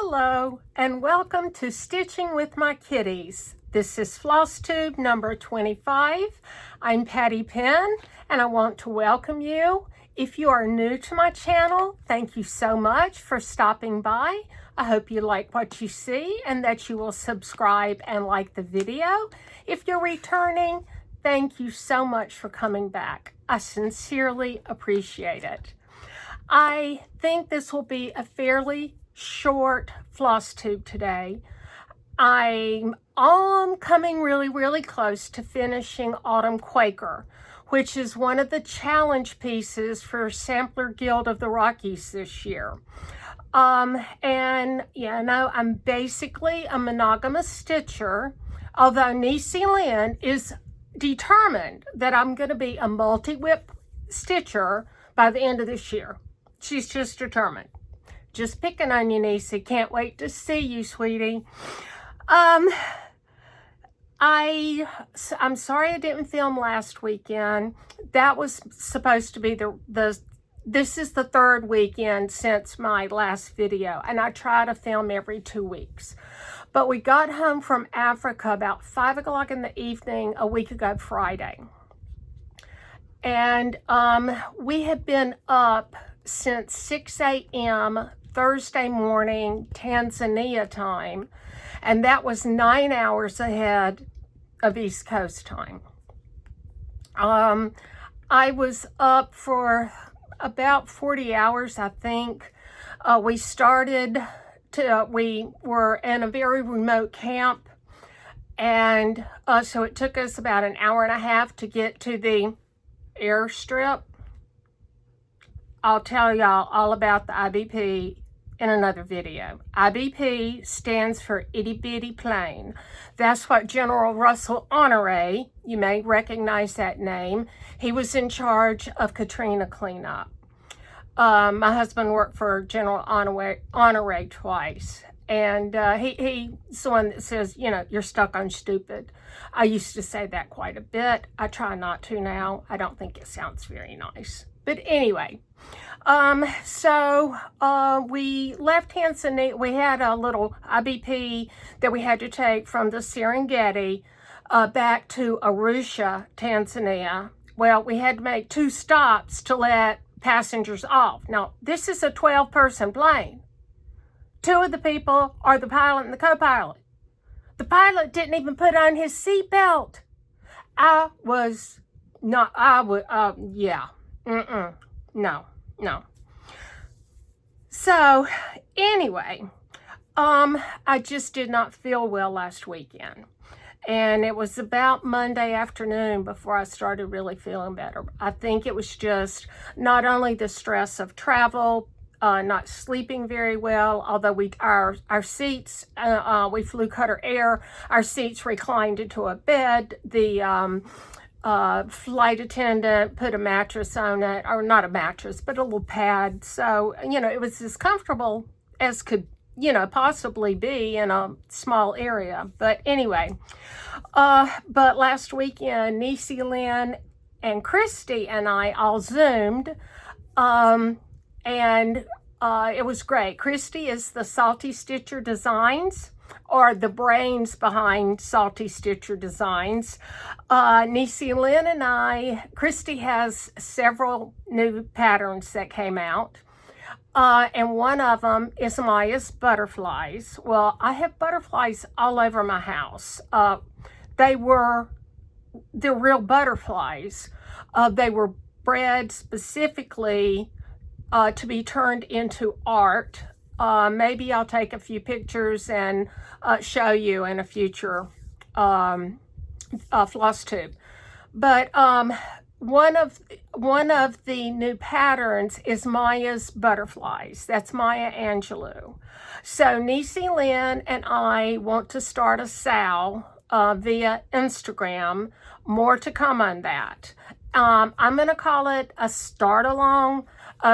Hello and welcome to Stitching with My Kitties. This is floss tube number 25. I'm Patty Penn and I want to welcome you. If you are new to my channel, thank you so much for stopping by. I hope you like what you see and that you will subscribe and like the video. If you're returning, thank you so much for coming back. I sincerely appreciate it. I think this will be a fairly short floss tube today. I'm coming really close to finishing Autumn Quaker, which is one of the challenge pieces for Sampler Guild of the Rockies this year. And yeah, no, I'm basically a monogamous stitcher, although Niecy Lynn is determined that I'm going to be a multi-whip stitcher by the end of this year. She's just determined. Just picking on you, Niecy. Can't wait to see you, sweetie. I'm sorry I didn't film last weekend. That was supposed to be this is the third weekend since my last video, and I try to film every 2 weeks. But we got home from Africa about 5 o'clock in the evening a week ago Friday. And we had been up since 6 a.m. Thursday morning Tanzania time, and that was 9 hours ahead of East Coast time. I was up for about 40 hours, I think. We were in a very remote camp, and so it took us about an hour and a half to get to the airstrip. I'll tell y'all all about the IBP in another video. IBP stands for Itty Bitty Plane. That's what General Russell Honore, you may recognize that name, he was in charge of Katrina cleanup. My husband worked for General Honore twice, and he's the one that says, you know, you're stuck on stupid. I used to say that quite a bit. I try not to now. I don't think it sounds very nice. But anyway, we left Tanzania. We had a little IBP that we had to take from the Serengeti back to Arusha, Tanzania. Well, we had to make 2 stops to let passengers off. Now, this is a 12-person plane. 2 of the people are the pilot and the co-pilot. The pilot didn't even put on his seatbelt. No. So, anyway, I just did not feel well last weekend. And it was about Monday afternoon before I started really feeling better. I think it was just not only the stress of travel, not sleeping very well, although our seats, we flew Qatar Air, our seats reclined into a bed. The flight attendant put a mattress on it, or not a mattress, but a little pad. So, you know, it was as comfortable as could, you know, possibly be in a small area. But anyway, but last weekend, Niecy Lynn and Christy and I all Zoomed, and it was great. Christy is the Salty Stitcher Designs, or the brains behind Salty Stitcher Designs. Niecy Lynn and I, Christy has several new patterns that came out. And one of them is Maya's butterflies. Well, I have butterflies all over my house. They're real butterflies. They were bred specifically to be turned into art. Maybe I'll take a few pictures and show you in a future floss tube. But one of the new patterns is Maya's butterflies. That's Maya Angelou. So Niecy Lynn and I want to start a sale via Instagram. More to come on that. I'm going to call it a start along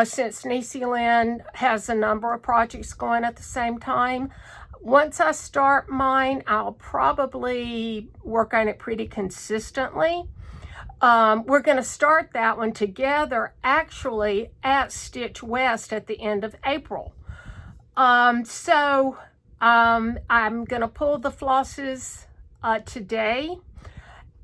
since Niecy Lynn has a number of projects going at the same time. Once I start mine, I'll probably work on it pretty consistently. We're going to start that one together actually at Stitch West at the end of April. I'm going to pull the flosses today.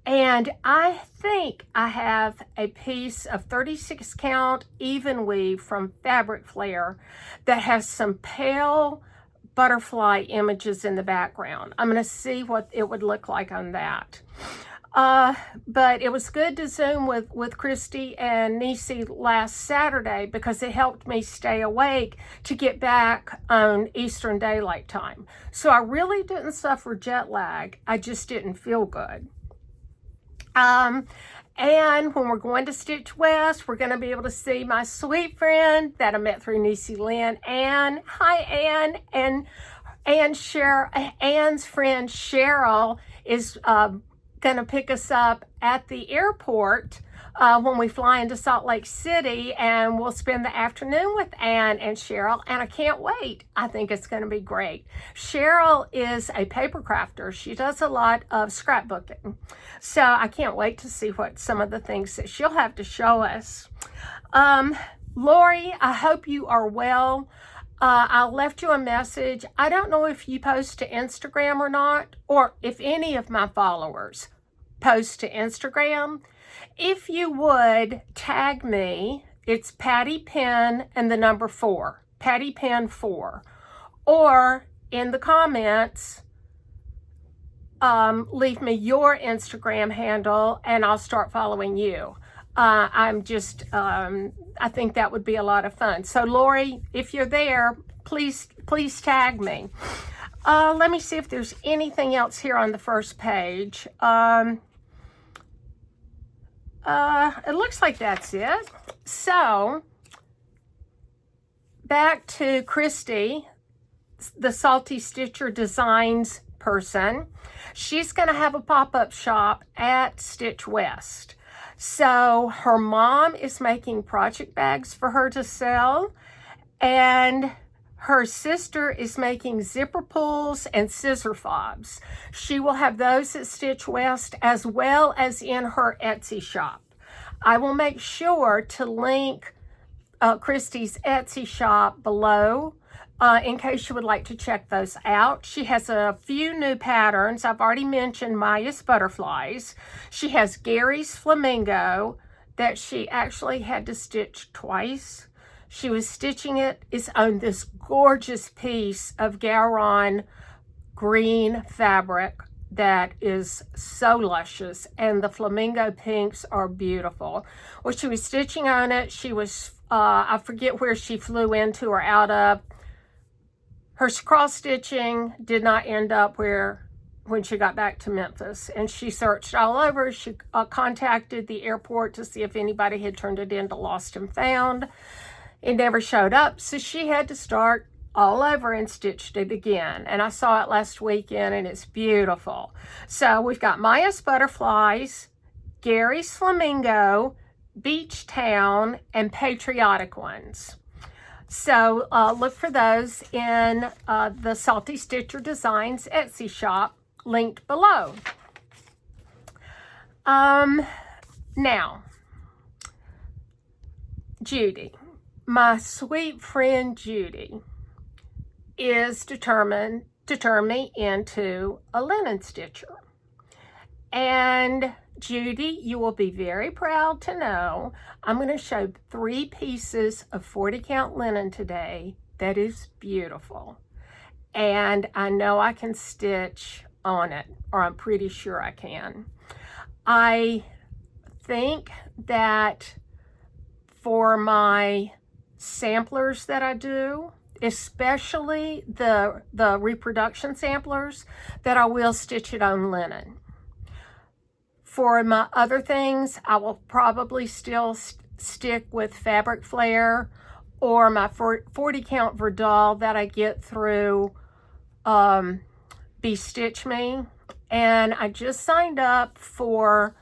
And I think I have a piece of 36 count even weave from Fabric Flair that has some pale butterfly images in the background. I'm going to see what it would look like on that. But it was good to Zoom with Christy and Nisi last Saturday because it helped me stay awake to get back on Eastern Daylight Time. So I really didn't suffer jet lag. I just didn't feel good. And when we're going to Stitch West, we're going to be able to see my sweet friend that I met through Nisi Lynn, Anne. Hi, Anne. And Anne's friend Cheryl is going to pick us up at the airport when we fly into Salt Lake City, and we'll spend the afternoon with Anne and Cheryl, and I can't wait. I think it's going to be great. Cheryl is a paper crafter. She does a lot of scrapbooking, so I can't wait to see what some of the things that she'll have to show us. Lori, I hope you are well. I left you a message. I don't know if you post to Instagram or not, or if any of my followers post to Instagram. If you would tag me, it's Patty Penn and the number 4, Patty Penn 4, or in the comments, leave me your Instagram handle and I'll start following you. I think that would be a lot of fun. So Lori, if you're there, please tag me. Let me see if there's anything else here on the first page. It looks like that's it. So back to Christy, the Salty Stitcher Designs person. She's going to have a pop-up shop at Stitch West. So her mom is making project bags for her to sell, and her sister is making zipper pulls and scissor fobs. She will have those at Stitch West as well as in her Etsy shop. I will make sure to link Christy's Etsy shop below in case you would like to check those out. She has a few new patterns. I've already mentioned Maya's butterflies. She has Gary's flamingo that she actually had to stitch twice. She was stitching it. It's on this gorgeous piece of Garon green fabric that is so luscious, and the flamingo pinks are beautiful. Well, she was stitching on it. She was, I forget where she flew into or out of. Her cross stitching did not end up when she got back to Memphis, and she searched all over. She contacted the airport to see if anybody had turned it into lost and found. It never showed up, so she had to start all over and stitched it again. And I saw it last weekend, and it's beautiful. So we've got Maya's butterflies, Gary's flamingo, Beach Town, and patriotic ones. So look for those in the Salty Stitcher Designs Etsy shop, linked below. Now, Judy, my sweet friend Judy, is determined to turn me into a linen stitcher. And Judy, you will be very proud to know I'm going to show 3 pieces of 40 count linen today that is beautiful. And I know I can stitch on it, or I'm pretty sure I can. I think that for my samplers that I do, especially the reproduction samplers, that I will stitch it on linen. For my other things, I will probably still stick with Fabric Flair or my 40 count Verdal that I get through Be Stitch Me. And I just signed up for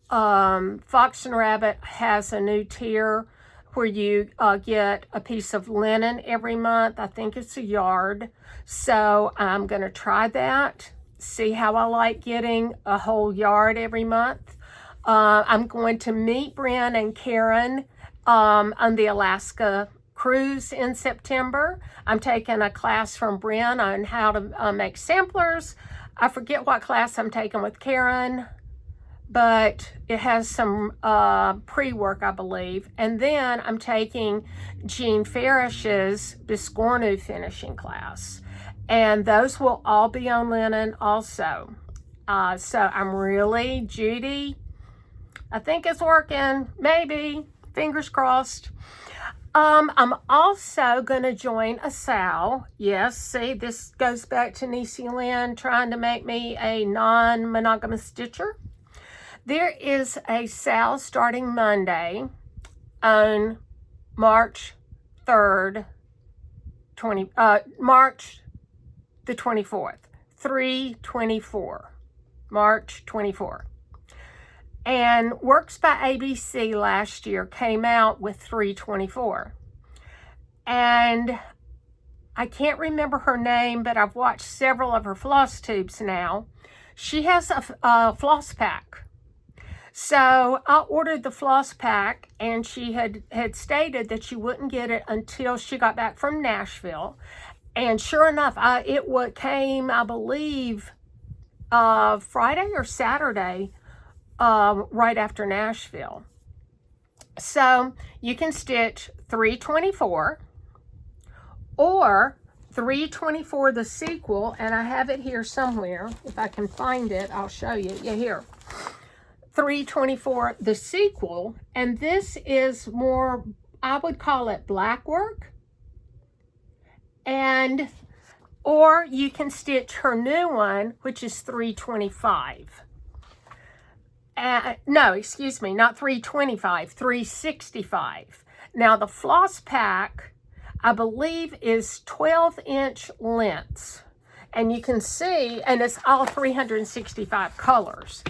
Fox and Rabbit has a new tier where you get a piece of linen every month. I think it's a yard. So I'm going to try that, see how I like getting a whole yard every month. I'm going to meet Bryn and Karen on the Alaska cruise in September. I'm taking a class from Bryn on how to make samplers. I forget what class I'm taking with Karen, but it has some pre-work, I believe. And then I'm taking Jean Farish's Biscornu finishing class. And those will all be on linen also. So I'm really, Judy, I think it's working, maybe, fingers crossed. I'm also going to join a SAL. Yes, see, this goes back to Niecy Lynn trying to make me a non-monogamous stitcher. There is a SAL starting Monday on March 3rd, March the 24th, 3/24, March 24th. And Works by ABC last year came out with 3/24. And I can't remember her name, but I've watched several of her floss tubes now. She has a floss pack. So I ordered the floss pack, and she had stated that she wouldn't get it until she got back from Nashville. And sure enough, it came, I believe, Friday or Saturday, right after Nashville. So you can stitch 3/24 or 3/24 the sequel, and I have it here somewhere. If I can find it, I'll show you. Yeah, here. 3/24 the sequel, and this is more, I would call it black work. And or you can stitch her new one, which is 3/25. No, excuse me, not 3/25, 3/65. Now the floss pack, I believe, is 12-inch lengths. And you can see, and it's all 365 colors.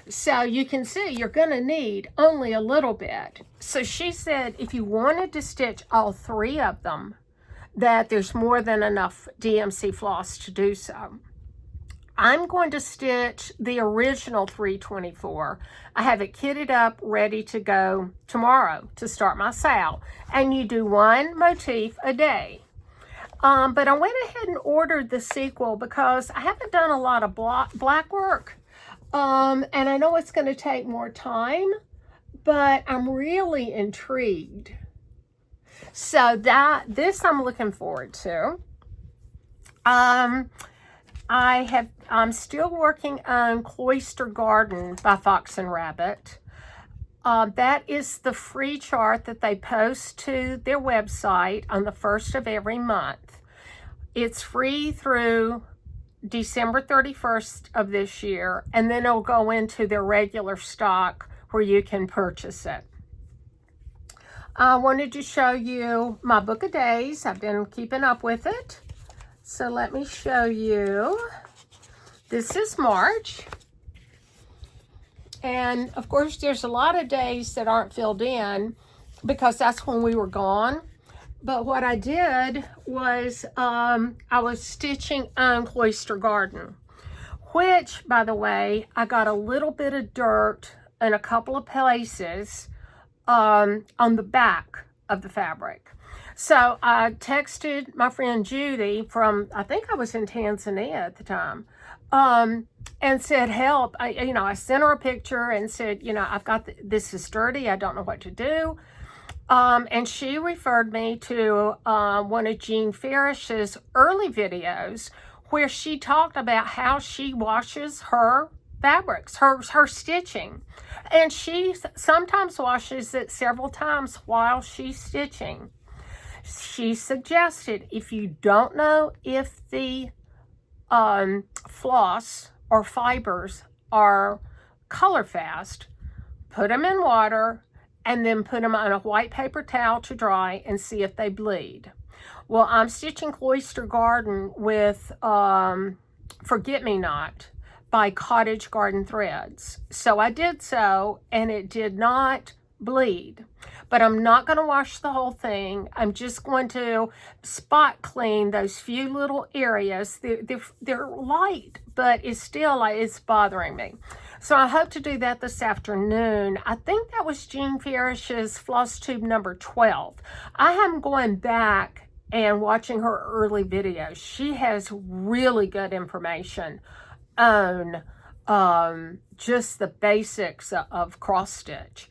So you can see you're going to need only a little bit. So she said if you wanted to stitch all 3 of them, that there's more than enough DMC floss to do so. I'm going to stitch the original 3/24. I have it kitted up, ready to go tomorrow to start my SAL. And you do 1 motif a day. But I went ahead and ordered the sequel because I haven't done a lot of black work. And I know it's going to take more time, but I'm really intrigued. So this I'm looking forward to. I'm still working on Cloister Garden by Fox and Rabbit. That is the free chart that they post to their website on the 1st of every month. It's free through December 31st of this year, and then it'll go into their regular stock where you can purchase it. I wanted to show you my book of days. I've been keeping up with it. So let me show you. This is March. And of course, there's a lot of days that aren't filled in because that's when we were gone. But what I did was I was stitching on Cloister Garden, which, by the way, I got a little bit of dirt in a couple of places on the back of the fabric. So I texted my friend Judy from, I think I was in Tanzania at the time, and said, help. I sent her a picture and said, I've got this is dirty. I don't know what to do. And she referred me to one of Jean Farish's early videos where she talked about how she washes her fabrics, her stitching. And she sometimes washes it several times while she's stitching. She suggested if you don't know if the floss or fibers are color fast, put them in water and then put them on a white paper towel to dry and see if they bleed. Well, I'm stitching Cloister Garden with Forget Me Not by Cottage Garden Threads. So I did so, and it did not bleed. But I'm not going to wash the whole thing. I'm just going to spot clean those few little areas. They're light, but it's still it's bothering me. So I hope to do that this afternoon. I think that was Jean Farish's floss tube number 12. I am going back and watching her early videos. She has really good information on just the basics of cross stitch.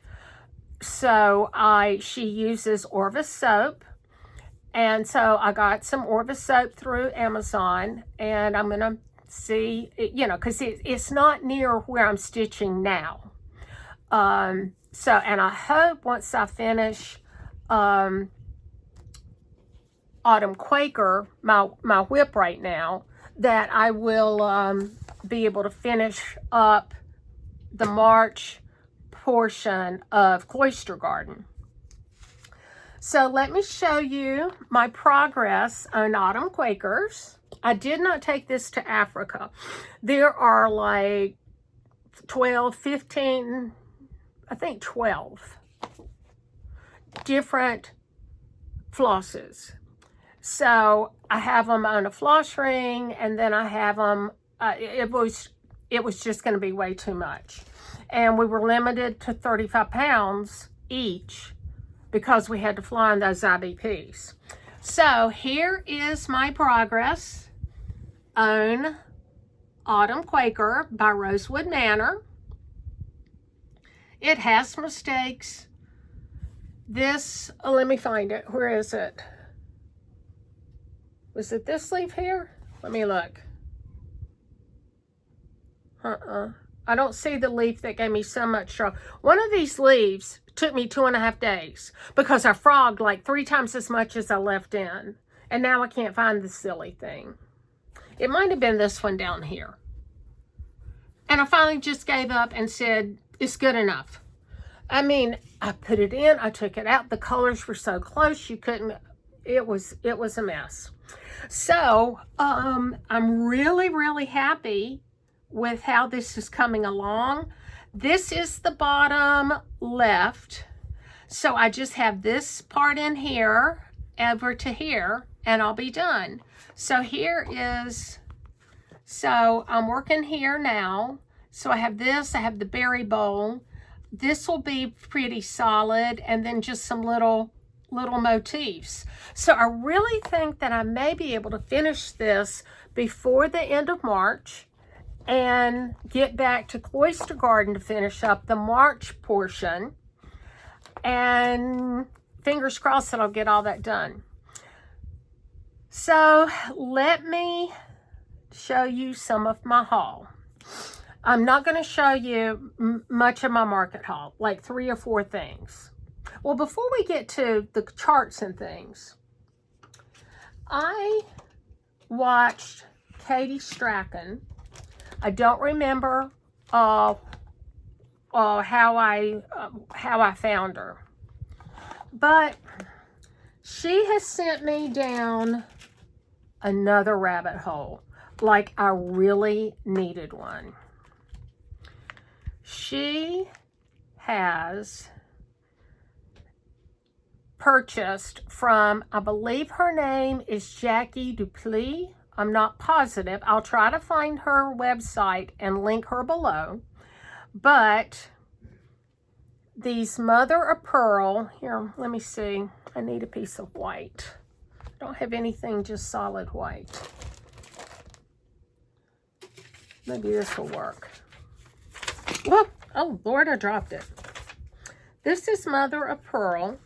So she uses Orvis soap. And so I got some Orvis soap through Amazon, and I'm going to see, because it's not near where I'm stitching now. And I hope once I finish Autumn Quaker, my whip right now, that I will be able to finish up the March portion of Cloister Garden. So let me show you my progress on Autumn Quakers. I did not take this to Africa. There are like 12, 15, I think 12 different flosses. So I have them on a floss ring, and then I have them, it was just going to be way too much. And we were limited to 35 pounds each, because we had to fly on those IBPs. So here is my progress on Autumn Quaker by Rosewood Manor. It has mistakes. This, let me find it. Where is it? Was it this leaf here? Let me look. I don't see the leaf that gave me so much trouble. One of these leaves took me 2.5 days because I frogged like 3 times as much as I left in. And now I can't find the silly thing. It might have been this one down here. And I finally just gave up and said, it's good enough. I mean, I put it in, I took it out. The colors were so close, you couldn't, it was a mess. So, I'm really, really happy with how this is coming along. This is the bottom left. So I just have this part in here over to here, and I'll be done. So here is, so I'm working here now. So I have this, I have the berry bowl. This will be pretty solid, and then just some little motifs. So I really think that I may be able to finish this before the end of March and get back to Cloister Garden to finish up the March portion. And fingers crossed that I'll get all that done. So let me show you some of my haul. I'm not going to show you much of my market haul, like 3 or 4 things. Well, before we get to the charts and things, I watched Katie Strachan. I don't remember how I found her, but she has sent me down another rabbit hole, like I really needed one. She has purchased from, I believe her name is Jackie Dupuis. I'm not positive. I'll try to find her website and link her below. But these mother of pearl, here, let me see. I need a piece of white. I don't have anything just solid white. Maybe this will work. Whoa! Oh, Lord, I dropped it. This is mother of pearl.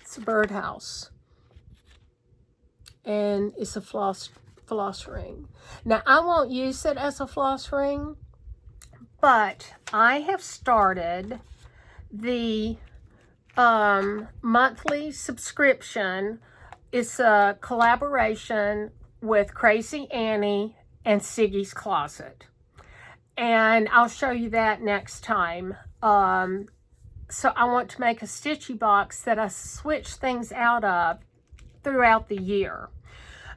It's a birdhouse. And it's a floss ring. Now, I won't use it as a floss ring, but I have started the monthly subscription. It's a collaboration with Crazy Annie and Siggy's Closet. And I'll show you that next time. So I want to make a stitchy box that I switch things out of throughout the year.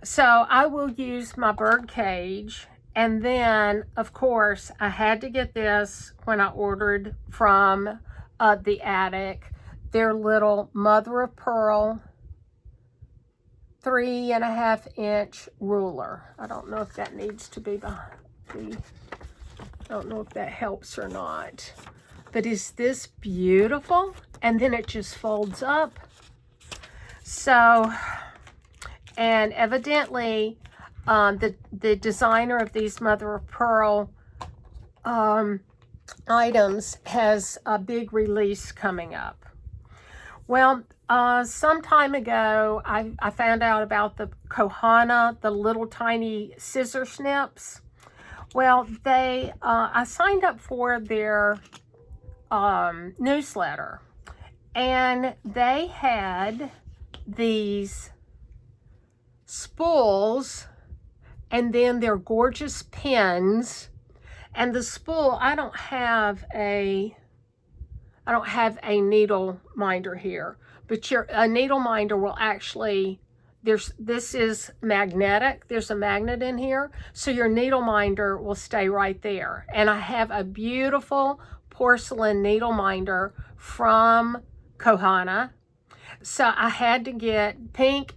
So I will use my bird cage. And then, of course, I had to get this when I ordered from the attic. Their little mother of pearl 3.5-inch ruler. I don't know if that needs to be behind. I don't know if that helps or not. But is this beautiful? And then it just folds up. So, and evidently, the designer of these mother of pearl items has a big release coming up. Well, some time ago, I found out about the Kohana, the little tiny scissor snips. Well, I signed up for their newsletter, and they had these spools and then their gorgeous pins. And the spool, I don't have a needle minder here, but a needle minder will actually, this is magnetic. There's a magnet in here, so your needle minder will stay right there. And I have a beautiful porcelain needle minder from Kohana. So I had to get pink.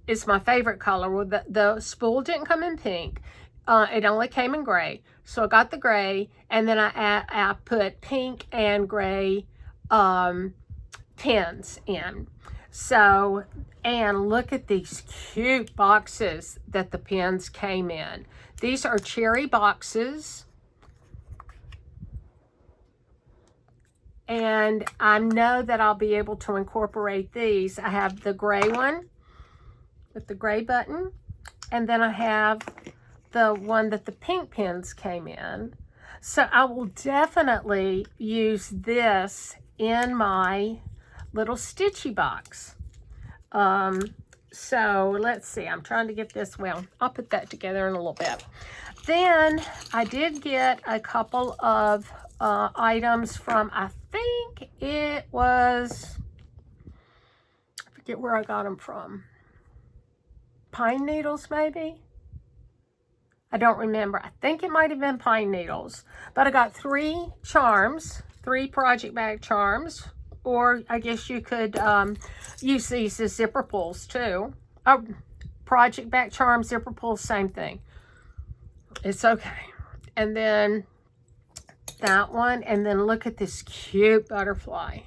Is my favorite color. Well, the spool didn't come in pink. It only came in gray. So I got the gray, and then I put pink and gray pins in. So, and look at these cute boxes that the pins came in. These are cherry boxes. And I know that I'll be able to incorporate these. I have the gray one with the gray button, and then I have the one that the pink pins came in. So I will definitely use this in my little stitchy box. So let's see, I'm trying to get this, well, I'll put that together in a little bit. Then I did get a couple of items from, I think it was, I forget where I got them from. Pine Needles, maybe? I don't remember. I think it might have been Pine Needles. But I got 3 charms, 3 project bag charms. Or I guess you could use these as zipper pulls too. Oh, project bag charms, zipper pulls, same thing. It's okay. And then that one. And then look at this cute butterfly.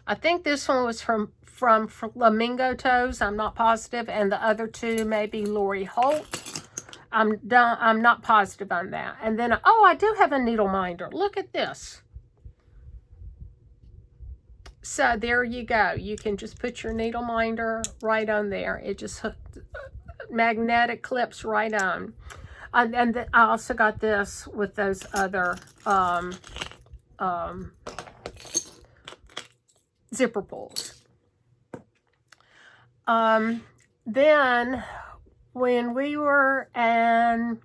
I think this one was from Flamingo Toes. I'm not positive. And the other 2 may be Lori Holt. I'm not positive on that. And then, oh, I do have a needle minder. Look at this. So there you go. You can just put your needle minder right on there. It just magnetic clips right on. And I also got this with those other zipper pulls. Then when we were in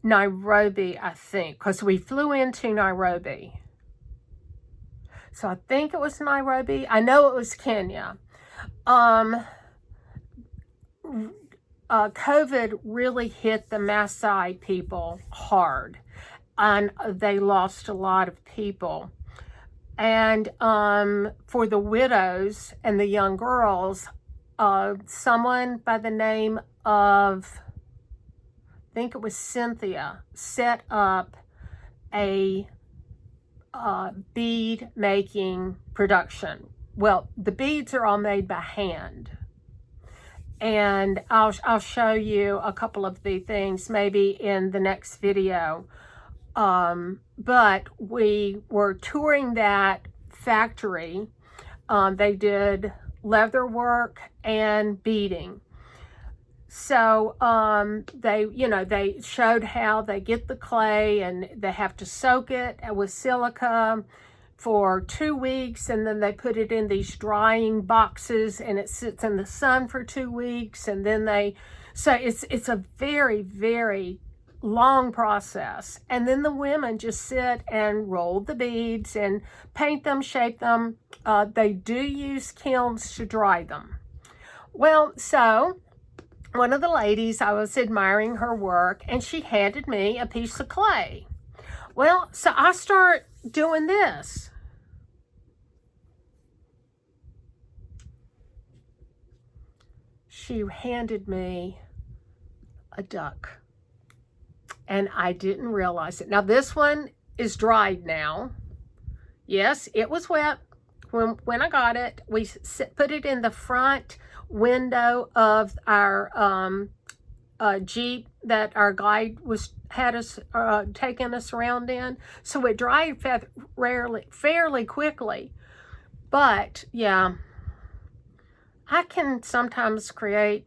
Nairobi, I think, because we flew into Nairobi. So I think it was Nairobi. I know it was Kenya. COVID really hit the Maasai people hard, and they lost a lot of people. And for the widows and the young girls, someone by the name of, I think it was Cynthia, set up a bead making production. Well, the beads are all made by hand. And I'll show you a couple of the things maybe in the next video. But we were touring that factory. They did leather work and beading. So they showed how they get the clay, and they have to soak it with silica for 2 weeks, and then they put it in these drying boxes, and it sits in the sun for 2 weeks, and then so it's a very, very long process. And then the women just sit and roll the beads and paint them, shape them. They do use kilns to dry them. Well, so one of the ladies, I was admiring her work, and she handed me a piece of clay. Well, so I start doing this. she handed me a duck. And I didn't realize it. Now, this one is dried now. Yes, it was wet when I got it. We put it in the front window of our Jeep that our guide had us taking us around in. So it dried fairly quickly. But, yeah, I can sometimes create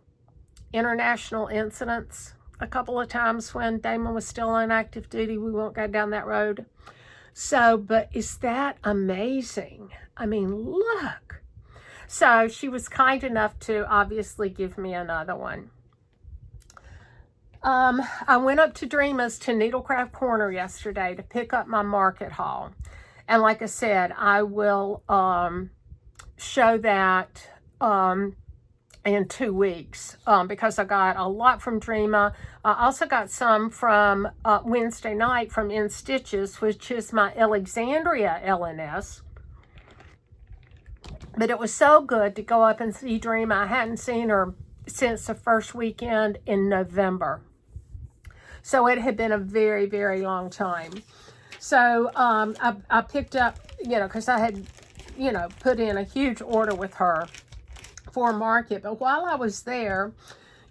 international incidents. A couple of times when Damon was still on active duty, we won't go down that road. So, but is that amazing? I mean, look. So she was kind enough to obviously give me another one. I went up to Dreama's to Needlecraft Corner yesterday to pick up my market haul. And like I said, I will show that in 2 weeks because I got a lot from Dreama. I also got some from Wednesday night from In Stitches, which is my Alexandria LNS. But it was so good to go up and see Dreama. I hadn't seen her since the first weekend in November. So it had been a very, very long time. So I picked up, because I had, put in a huge order with her for market. But while I was there,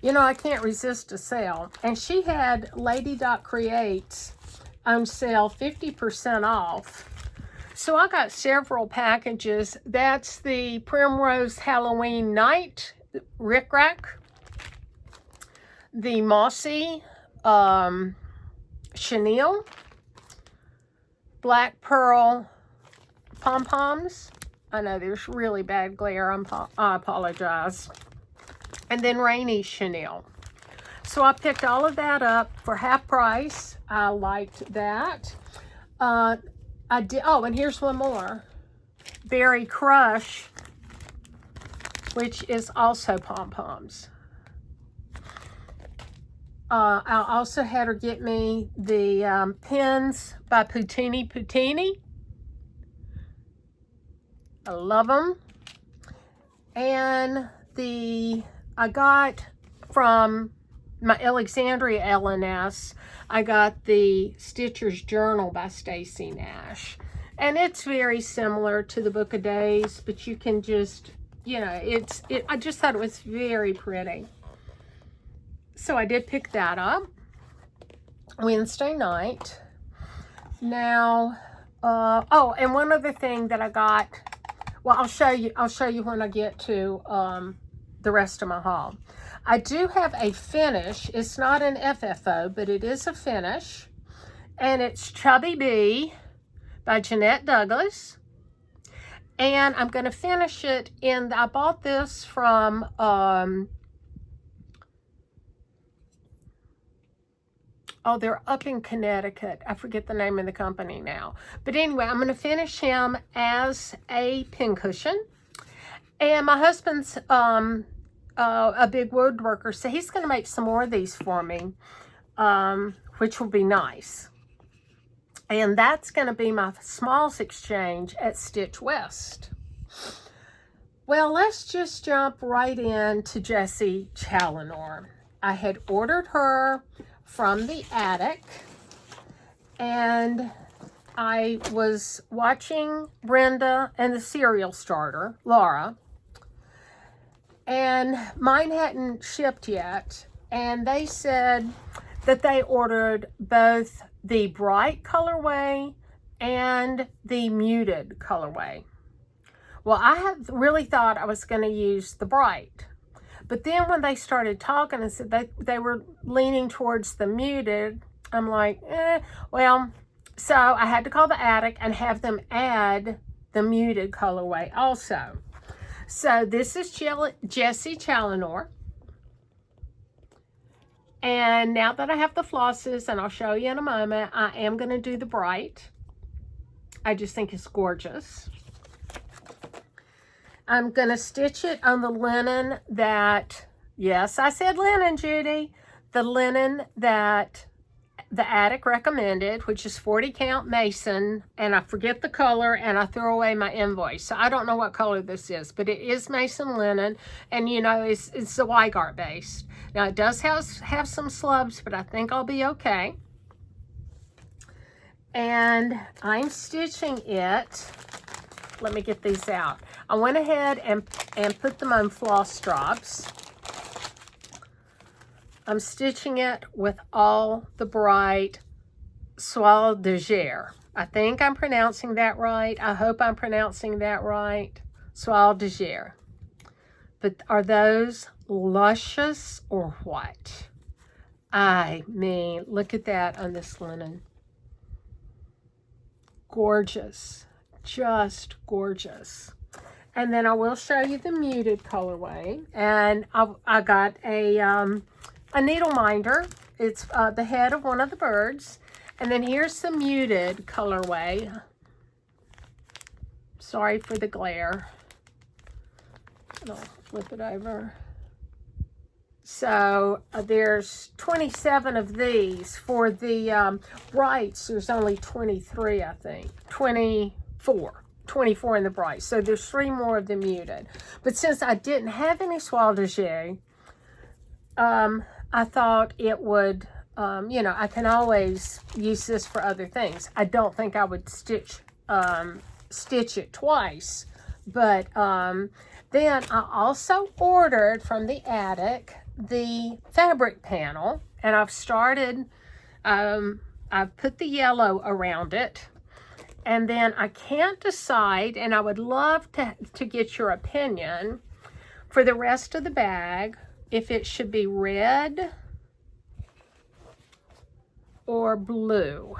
I can't resist a sale. And she had Lady Dot Creates on sale 50% off. So I got several packages. That's the Primrose Halloween Night Rick Rack, the Mossy Chenille, Black Pearl Pom-Poms. I know there's really bad glare. I apologize. And then Rainy Chenille. So I picked all of that up for half price. I liked that. I did. Oh, and here's one more. Berry Crush, which is also pom-poms. I also had her get me the pins by Putini. I love them. And I got from my Alexandria LNS, I got the Stitcher's Journal by Stacy Nash. And it's very similar to the Book of Days, but you can just, I just thought it was very pretty. So I did pick that up Wednesday night. Now, oh, and one other thing that I got, well, I'll show you when I get to the rest of my haul. I do have a finish. It's not an FFO, but it is a finish. And it's Chubby Bee by Jeanette Douglas. And I'm going to finish it in, I bought this from, they're up in Connecticut. I forget the name of the company now. But anyway, I'm going to finish him as a pincushion. And my husband's a big woodworker, so he's going to make some more of these for me, which will be nice. And that's going to be my smalls exchange at Stitch West. Well, let's just jump right into Jessie Challenor. I had ordered her from the attic, and I was watching Brenda and the cereal starter, Laura, and mine hadn't shipped yet, and they said that they ordered both the bright colorway and the muted colorway. Well, I had really thought I was going to use the bright. But then when they started talking and said they were leaning towards the muted, I'm like, well, so I had to call the attic and have them add the muted colorway also. So this is Jessie Challenor. And now that I have the flosses, and I'll show you in a moment, I am going to do the bright. I just think it's gorgeous. I'm going to stitch it on the linen that, yes, I said linen, Judy. The linen that the Attic recommended, which is 40 count Mason, and I forget the color, and I threw away my invoice. So I don't know what color this is, but it is Mason linen, and you know, it's the Weigart based. Now it does have some slubs, but I think I'll be okay. And I'm stitching it. Let me get these out. I went ahead and put them on floss drops. I'm stitching it with all the bright Soie de Gers. I think I'm pronouncing that right. I hope I'm pronouncing that right. Soie de Gers. But are those luscious or what? I mean, look at that on this linen. Gorgeous. Just gorgeous. And then I will show you the muted colorway. And I got a needle minder. It's the head of one of the birds. And then here's the muted colorway. Sorry for the glare. I'll flip it over. So there's 27 of these. For the brights, there's only 23, I think. 24 in the bright. So there's 3 more of the muted. But since I didn't have any Soie de Gers, I thought it would, you know, I can always use this for other things. I don't think I would stitch it twice. But then I also ordered from the Attic the fabric panel, and I've started, I've put the yellow around it, and then I can't decide, and I would love to get your opinion for the rest of the bag, if it should be red or blue.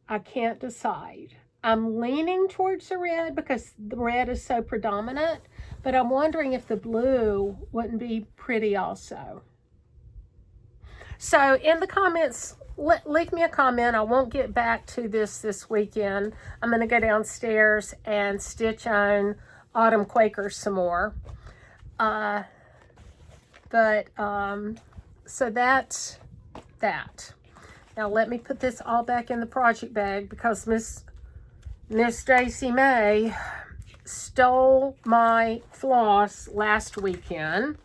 I can't decide. I'm leaning towards the red because the red is so predominant, but I'm wondering if the blue wouldn't be pretty also. So in the comments, leave me a comment. I won't get back to this weekend. I'm going to go downstairs and stitch on Autumn Quakers some more. So that's that. Now let me put this all back in the project bag because Miss Stacy May stole my floss last weekend.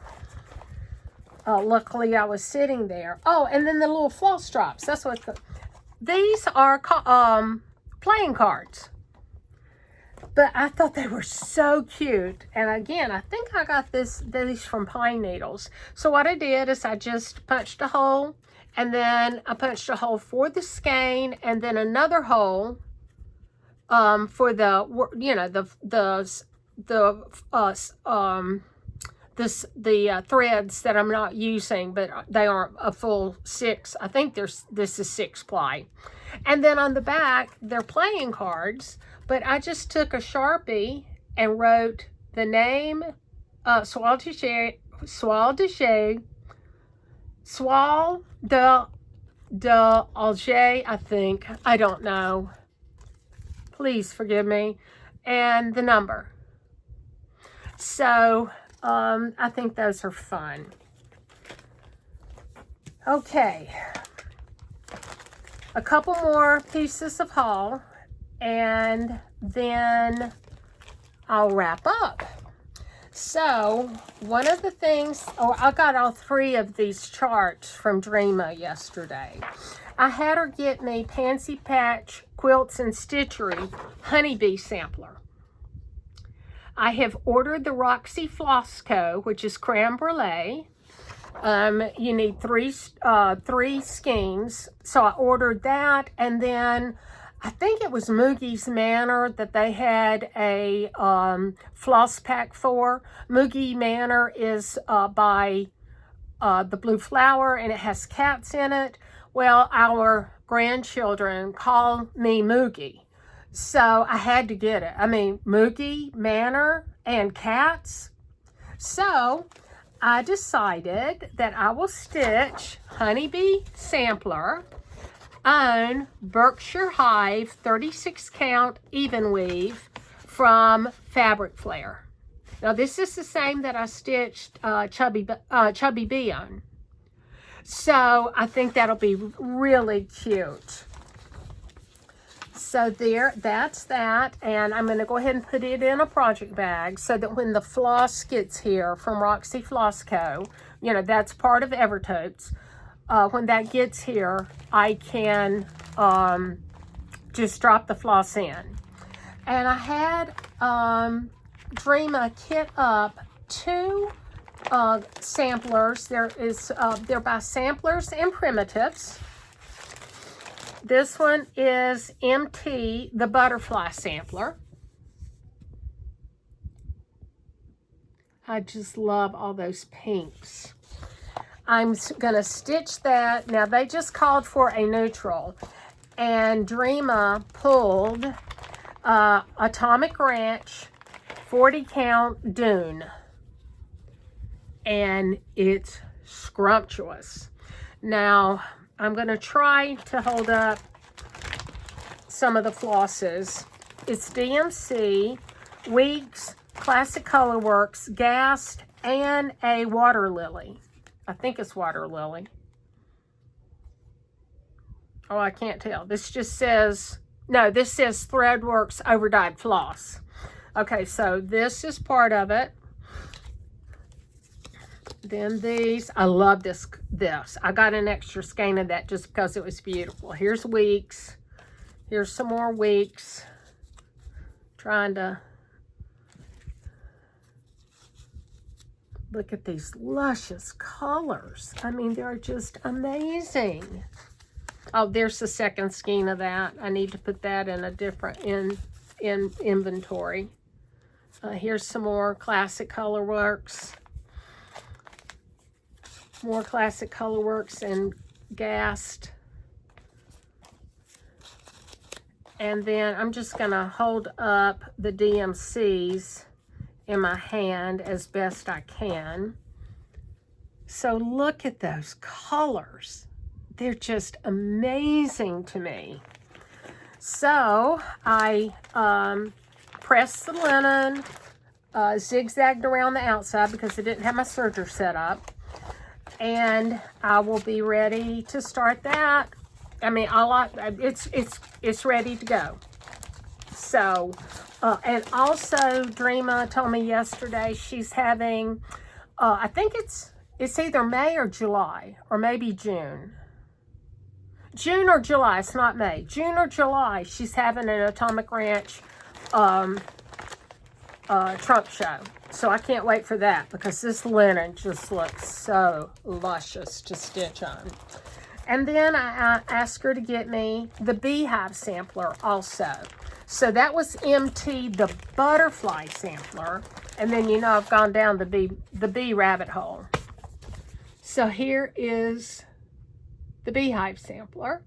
Luckily, I was sitting there. Oh, and then the little floss drops. That's what these are playing cards. But I thought they were so cute. And again, I think I got these from Pine Needles. So what I did is I just punched a hole, and then I punched a hole for the skein, and then another hole for the, you know, the threads that I'm not using, but they aren't a full 6. I think this is 6 ply. And then on the back, they're playing cards, but I just took a Sharpie and wrote the name, Soie de Gers, Soie de Alger, I think. I don't know. Please forgive me. And the number. So, I think those are fun. Okay. A couple more pieces of haul, and then I'll wrap up. So, one of the things, I got all 3 of these charts from Dreama yesterday. I had her get me Pansy Patch Quilts and Stitchery Honeybee Sampler. I have ordered the Roxy Floss Co., which is creme brulee. You need three skeins. So I ordered that, and then I think it was Moogie's Manor that they had a floss pack for. Moogie Manor is by the Blue Flower, and it has cats in it. Well, our grandchildren call me Moogie. So I had to get it. I mean, Moogie Manor and cats. So I decided that I will stitch Honeybee Sampler on Berkshire Hive 36 count even weave from Fabric Flare. Now this is the same that I stitched Chubby Bee on. So I think that'll be really cute. So there, that's that. And I'm going to go ahead and put it in a project bag so that when the floss gets here from Roxy Floss Co., you know, that's part of Evertotes. When that gets here, I can just drop the floss in. And I had Dreama kit up 2 samplers. They're by Samplers and Primitives. This one is MT, the butterfly sampler. I just love all those pinks. I'm gonna stitch that. Now they just called for a neutral, and Dreama pulled Atomic Ranch 40 count Dune, and it's scrumptious. Now I'm gonna try to hold up some of the flosses. It's DMC, Weeks, Classic Colorworks, Gast, and a Water Lily. I think it's Water Lily. Oh, I can't tell. This just says, no, this says Threadworks Overdyed Floss. Okay, so this is part of it. Then these, I love this. I got an extra skein of that just because it was beautiful. Here's Weeks. Here's some more Weeks. Trying to look at these luscious colors. I mean, they're just amazing. Oh, there's the second skein of that. I need to put that in a different in inventory. Here's some more Classic Colorworks. More Classic Colorworks and Gast. And then I'm just going to hold up the DMCs in my hand as best I can. So look at those colors. They're just amazing to me. So I pressed the linen, zigzagged around the outside because I didn't have my serger set up. And I will be ready to start that. I mean, it's ready to go. So, and also Dreama told me yesterday she's having, I think it's either May or July, or maybe June. June or July, it's not May. June or July, she's having an Atomic Ranch trunk show. So I can't wait for that because this linen just looks so luscious to stitch on. And then I asked her to get me the Beehive sampler also. So that was MT, the butterfly sampler. And then, you know, I've gone down the bee rabbit hole. So here is the Beehive sampler.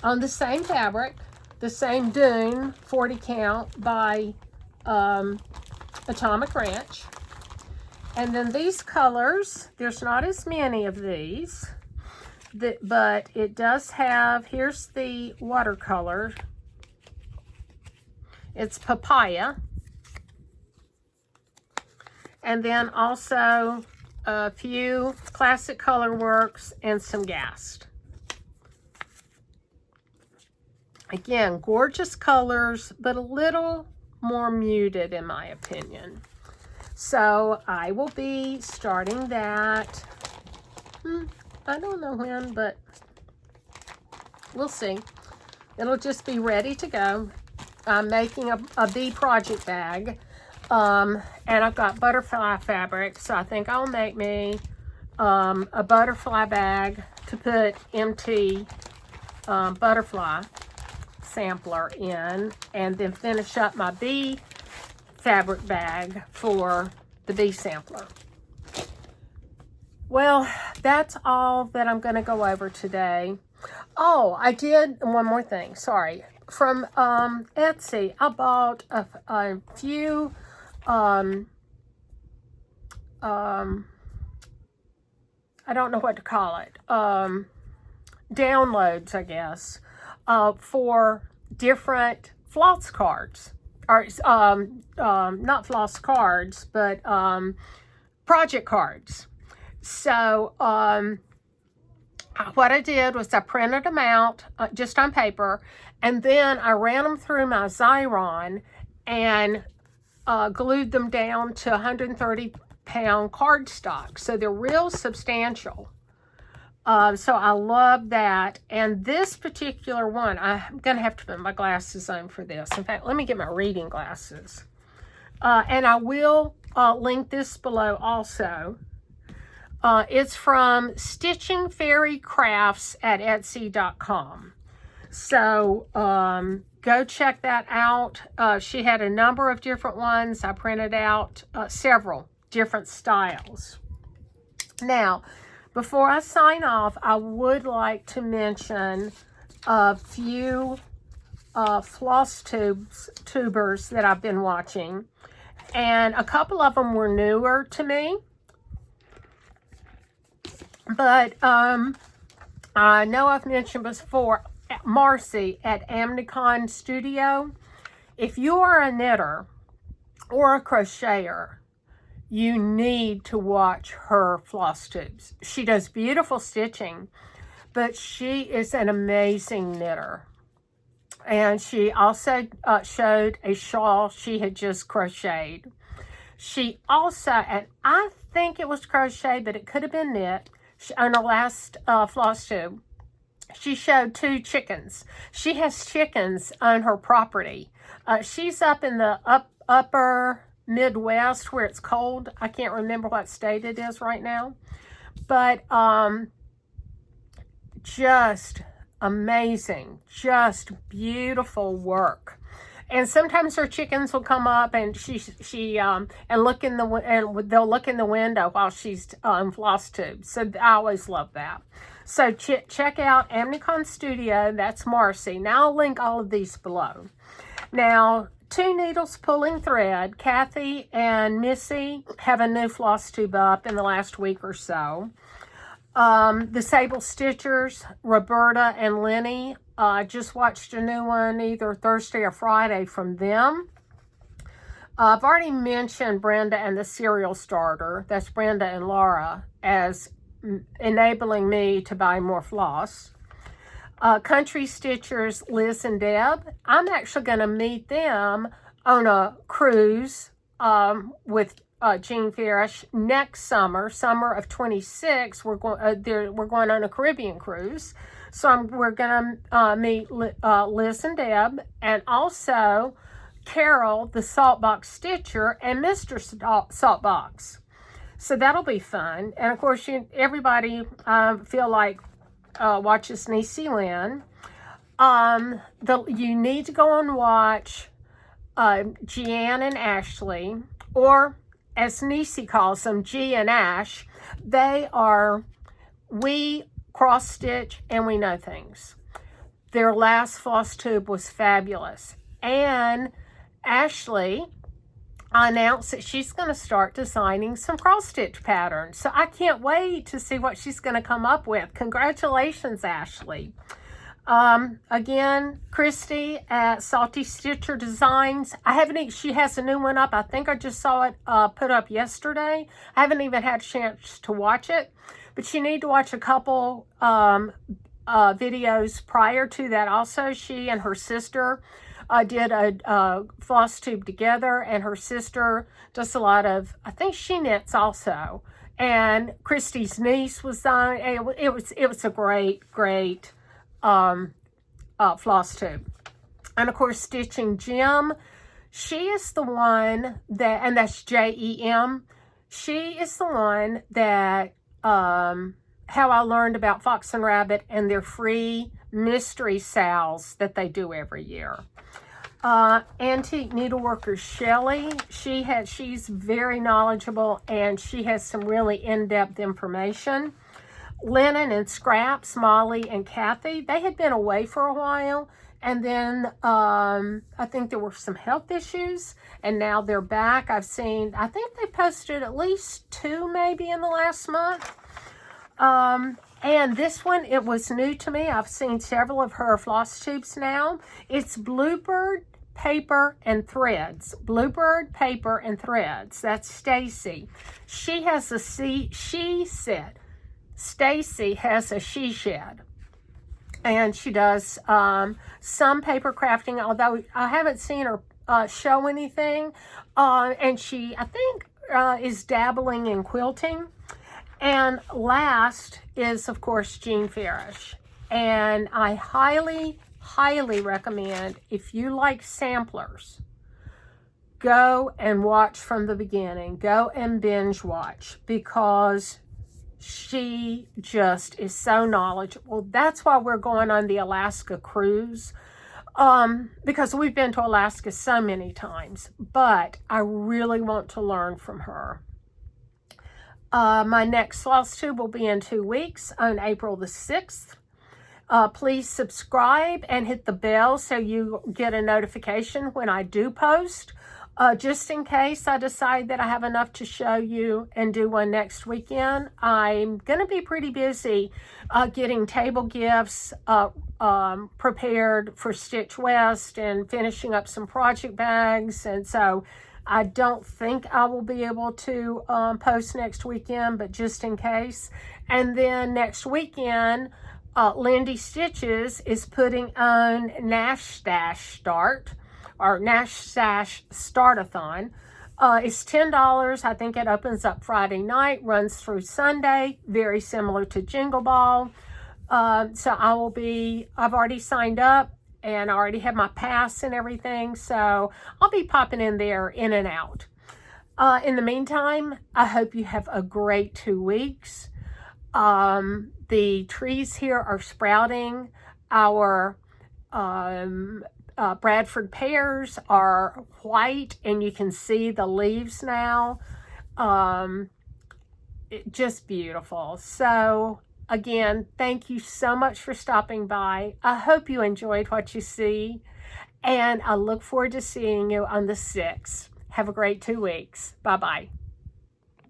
On the same fabric, the same Dune 40 count by Atomic Ranch. And then these colors, there's not as many of these, but it does have, here's the watercolor. It's Papaya. And then also a few Classic Colorworks and some Gast. Again, gorgeous colors, but a little more muted in my opinion. So I will be starting that. I don't know when, but we'll see. It'll just be ready to go. I'm making a bee project bag. And I've got butterfly fabric, so I think I'll make me a butterfly bag to put MT butterfly sampler in, and then finish up my bee fabric bag for the bee sampler. Well, that's all that I'm going to go over today. Oh, I did one more thing. Sorry. From Etsy, I bought a few I don't know what to call it. Downloads, I guess, for different floss cards. or not floss cards, but project cards. So what I did was I printed them out just on paper, and then I ran them through my Xyron and glued them down to 130-pound cardstock. So they're real substantial. So I love that. And this particular one, I'm going to have to put my glasses on for this. In fact, let me get my reading glasses. And I will link this below also. It's from Stitching Fairy Crafts at Etsy.com. So go check that out. She had a number of different ones. I printed out several different styles. Now, before I sign off, I would like to mention a few floss tubers that I've been watching. And a couple of them were newer to me. But I know I've mentioned before, Marcy at Amnicon Studio. If you are a knitter or a crocheter, you need to watch her floss tubes. She does beautiful stitching, but she is an amazing knitter. And she also showed a shawl she had just crocheted. She also, and I think it was crocheted, but it could have been knit, on her last floss tube, she showed 2 chickens. She has chickens on her property. She's up in the upper Midwest where it's cold. I can't remember what state it is right now. But just amazing, just beautiful work. And sometimes her chickens will come up and and look in the and they'll look in the window while she's on floss tubes. So I always love that. So check out Amnicon Studio. That's Marcy. Now I'll link all of these below. Now, 2 Needles Pulling Thread. Kathy and Missy have a new floss tube up in the last week or so. The Sable Stitchers, Roberta and Lenny. I just watched a new one either Thursday or Friday from them. I've already mentioned Brenda and the Cereal Starter. That's Brenda and Laura, as enabling me to buy more floss. Country Stitchers, Liz and Deb. I'm actually going to meet them on a cruise with Jean Farish next summer of 26. We're going on a Caribbean cruise. So we're going to meet Liz and Deb, and also Carol, the Saltbox Stitcher, and Mr. Saltbox. So that'll be fun. And of course, everybody feel like watches Niecy Lynn. You need to go and watch Jeanne and Ashley, or as Niecy calls them, G and Ash. They are We Cross Stitch and We Know Things. Their last floss tube was fabulous. And Ashley announced that she's going to start designing some cross stitch patterns. So I can't wait to see what she's going to come up with. Congratulations, Ashley. Again, Christy at Salty Stitcher Designs. She has a new one up. I think I just saw it put up yesterday. I haven't even had a chance to watch it, but you need to watch a couple videos prior to that. Also, she and her sister did a floss tube together, and her sister does a lot of, I think she knits also. And Christy's niece was on. It was a great floss tube. And of course, Stitching Jim, she is the one that, and that's Jem. She is the one that how I learned about Fox and Rabbit and their free mystery sales that they do every year. Antique Needleworker Shelley, she's very knowledgeable, and she has some really in-depth information. Linen and Scraps, Molly and Kathy, they had been away for a while, and then I think there were some health issues, and now they're back. I think they posted at least 2 maybe in the last month. And this one, it was new to me. I've seen several of her floss tubes now. It's Bluebird paper and threads. Bluebird paper and threads. That's Stacy. She has a she shed. Stacy has a she shed. And she does some paper crafting, although I haven't seen her show anything. And she, I think, is dabbling in quilting. And last is, of course, Jean Farish. And I highly, highly recommend, if you like samplers, go and watch from the beginning. Go and binge watch, because she just is so knowledgeable. That's why we're going on the Alaska cruise, because we've been to Alaska so many times, but I really want to learn from her. My next floss tube will be in 2 weeks on April the 6th. Please subscribe and hit the bell so you get a notification when I do post. Just in case I decide that I have enough to show you and do one next weekend. I'm going to be pretty busy getting table gifts prepared for Stitch West and finishing up some project bags. And so I don't think I will be able to post next weekend, but just in case. And then next weekend, Lindy Stitches is putting on Nash Stash Start, or Nash Stash Start-a-thon. It's $10. I think it opens up Friday night, runs through Sunday, very similar to Jingle Ball. So I've already signed up, and I already have my pass and everything, so I'll be popping in there in and out. In the meantime, I hope you have a great 2 weeks. The trees here are sprouting. Our Bradford pears are white, and you can see the leaves now. Just beautiful. So again, thank you so much for stopping by. I hope you enjoyed what you see, and I look forward to seeing you on the 6th. Have a great 2 weeks. Bye-bye.